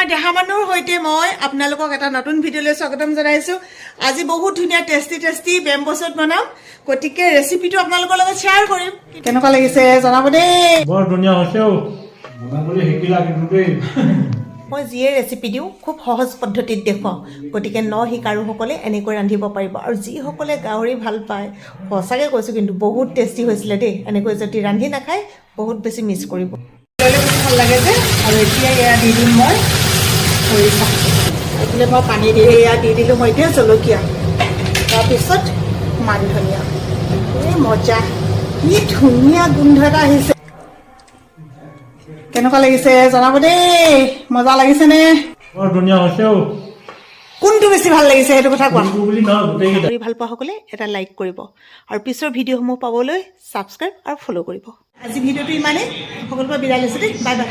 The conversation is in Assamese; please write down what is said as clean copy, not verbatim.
আমাৰ দেহা মানুহৰ হৈতে মই আপোনালোকক এটা নতুন ভিডিঅ'লৈ স্বাগতম জনাইছো। আজি বহুত ধুনীয়া টেষ্টি বেম্বছত বনাম, গতিকে ৰেচিপিটো আপোনালোকৰ লগত শ্বেয়াৰ কৰিম। কেনেকুৱা লাগিছে জনাব দেই। বৰ ধুনীয়া হৈছে বনাবলৈ শিকিলা কিন্তু দেই। মই যিয়ে ৰেচিপি দিওঁ খুব সহজ পদ্ধতিত দেখুৱাওঁ, গতিকে শিকাৰুসকলে এনেকৈ ৰান্ধিব পাৰিব। আৰু যিসকলে গাহৰি ভাল পায়, সঁচাকৈ কৈছোঁ কিন্তু বহুত টেষ্টি হৈছিলে দেই। এনেকৈ যদি ৰান্ধি নাখায় বহুত বেছি মিছ কৰিব, ভাল লাগে যে। আৰু এতিয়া এয়া দি দিম মই খৰিচা, এইফালে মই পানী দি এয়া দি দিলোঁ মই এতিয়া জলকীয়া, তাৰপিছত মান ধনিয়া। এই মজা, কি ধুনীয়া গোন্ধ এটা আহিছে। কেনেকুৱা লাগিছে জনাব দেই, মজা লাগিছেনে? বৰ ধুনীয়া হৈছে কোনটো বেছি ভাল লাগিছে সেইটো কথা কোৱা। বুলি নহয় গোটেইকেইটা। ভাল পোৱা সকলে এটা লাইক কৰিব আৰু পিছৰ ভিডিঅ'সমূহ পাবলৈ ছাবস্ক্ৰাইব আৰু ফ'ল' কৰিব। আজি ভিডিঅ'টো ইমানেই, সকলোৰে পৰা বিদায় লৈছোঁ দেই। Bye bye.